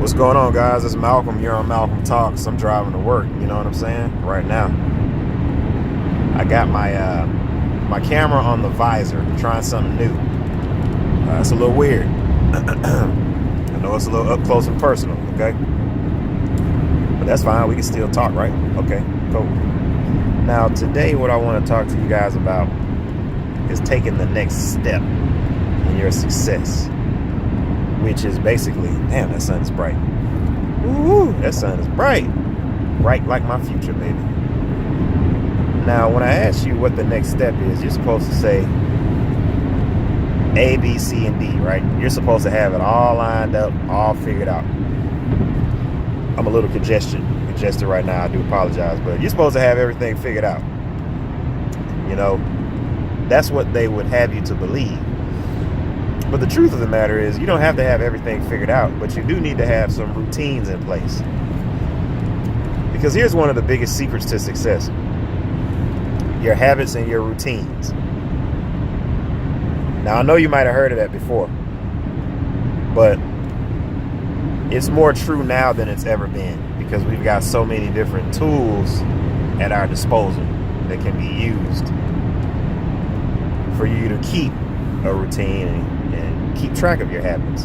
What's going on, guys? It's Malcolm. You're on Malcolm Talks. I'm driving to work. You know what I'm saying? Right now, I got my camera on the visor. I'm trying something new. It's a little weird. I know it's a little up close and personal. Okay, but that's fine. We can still talk, right? Okay, cool. Now today, what I want to talk to you guys about is taking the next step in your success, which is basically, damn, that sun is bright. Ooh, that sun is bright. Bright like my future, baby. Now, when I ask you what the next step is, you're supposed to say A, B, C, and D, right? You're supposed to have it all lined up, all figured out. I'm a little congested right now. I do apologize, but you're supposed to have everything figured out. You know, that's what they would have you to believe. But the truth of the matter is, you don't have to have everything figured out, but you do need to have some routines in place. Because here's one of the biggest secrets to success: your habits and your routines. Now, I know you might have heard of that before, but it's more true now than it's ever been, because we've got so many different tools at our disposal that can be used for you to keep a routine and keep track of your habits.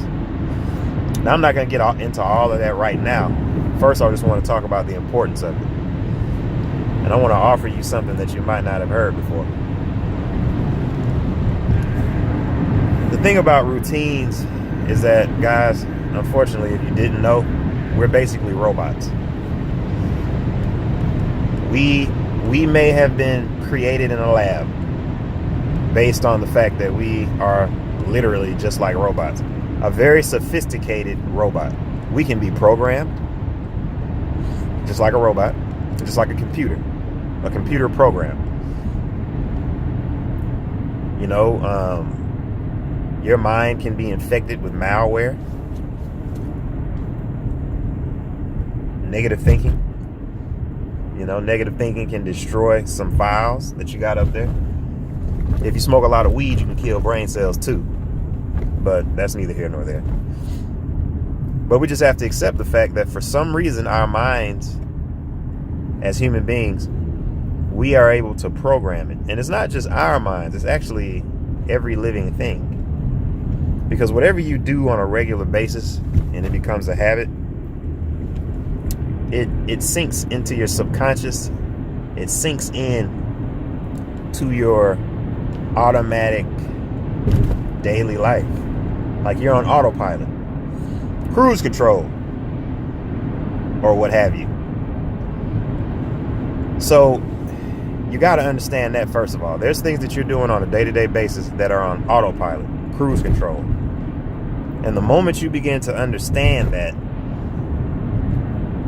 Now, I'm not going to get into all of that right now. First, I just want to talk about the importance of it. And I want to offer you something that you might not have heard before. The thing about routines is that, guys, unfortunately, if you didn't know, we're basically robots. We may have been created in a lab based on the fact that we are literally just like robots. A very sophisticated robot. We can be programmed just like a robot, just like a computer program. You know, your mind can be infected with malware, negative thinking. You know, negative thinking can destroy some files that you got up there. If you smoke a lot of weed, you can kill brain cells too. But that's neither here nor there. But we just have to accept the fact that for some reason, our minds, as human beings, we are able to program it. And it's not just our minds, it's actually every living thing. Because whatever you do on a regular basis and it becomes a habit, it sinks into your subconscious. It sinks in to your automatic daily life. Like you're on autopilot, cruise control, or what have you. So you got to understand that, first of all. There's things that you're doing on a day-to-day basis that are on autopilot, cruise control. And the moment you begin to understand that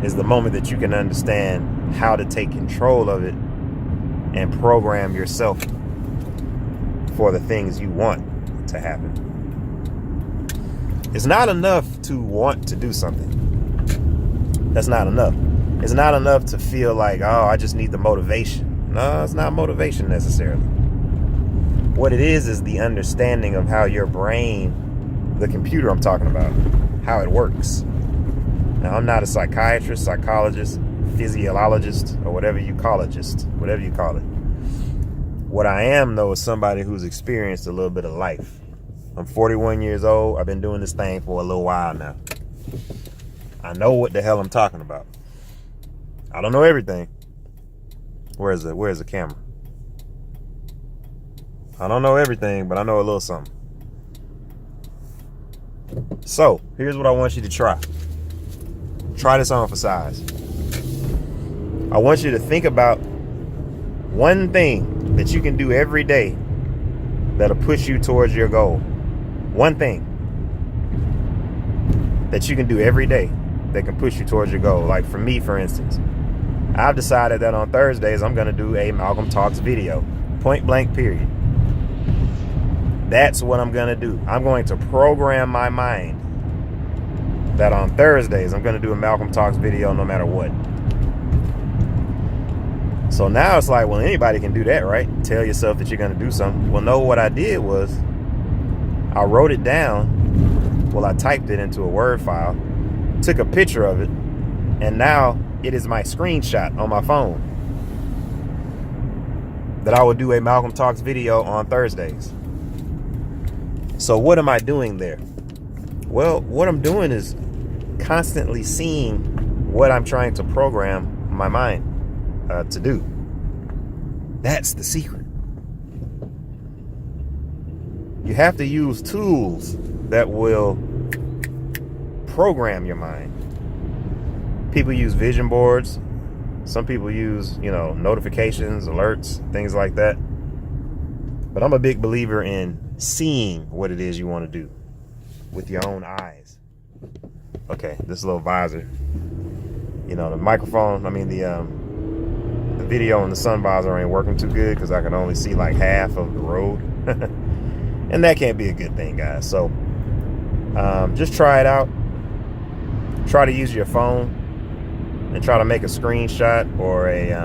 is the moment that you can understand how to take control of it and program yourself for the things you want to happen. It's not enough to want to do something. That's not enough. It's not enough to feel like, oh, I just need the motivation. No, it's not motivation necessarily. What it is the understanding of how your brain, the computer I'm talking about, how it works. Now, I'm not a psychiatrist, psychologist, physiologist, or whatever you call it. What I am, though, is somebody who's experienced a little bit of life. I'm 41 years old. I've been doing this thing for a little while now. I know what the hell I'm talking about. I don't know everything. Where's the camera? I don't know everything, but I know a little something. So, here's what I want you to try. Try this on for size. I want you to think about one thing that you can do every day that'll push you towards your goal. One thing that you can do every day that can push you towards your goal. Like for me, for instance, I've decided that on Thursdays, I'm going to do a Malcolm Talks video. Point blank, period. That's what I'm going to do. I'm going to program my mind that on Thursdays, I'm going to do a Malcolm Talks video no matter what. So now it's like, well, anybody can do that, right? Tell yourself that you're going to do something. Well, no, what I did was I wrote it down. Well, I typed it into a Word file, took a picture of it, and now it is my screenshot on my phone that I will do a Malcolm Talks video on Thursdays. So what am I doing there? Well, what I'm doing is constantly seeing what I'm trying to program my mind to do. That's the secret. You have to use tools that will program your mind. People use vision boards. Some people use, notifications, alerts, things like that. But I'm a big believer in seeing what it is you want to do with your own eyes. Okay, this little visor. The microphone, the video and the sun visor ain't working too good because I can only see like half of the road. And that can't be a good thing, guys. So just try it out. Try to use your phone and try to make a screenshot or a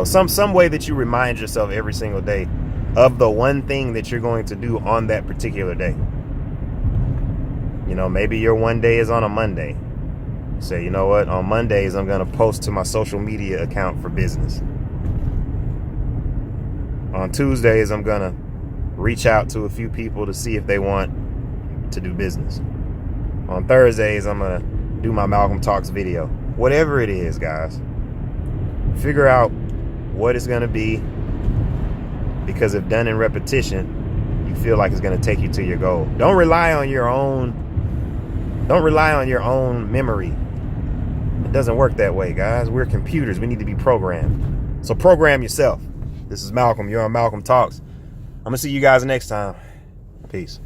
some way that you remind yourself every single day of the one thing that you're going to do on that particular day. Maybe your one day is on a Monday. Say, you know what, on Mondays I'm going to post to my social media account for business. On Tuesdays I'm going to reach out to a few people to see if they want to do business. On Thursdays I'm going to do my Malcolm Talks video. Whatever it is, guys, figure out what it's going to be, because if done in repetition, you feel like it's going to take you to your goal. Don't rely on your own memory. It doesn't work that way, guys. We're computers. We need to be programmed. So program yourself. This is Malcolm. You're on Malcolm Talks. I'm going to see you guys next time. Peace.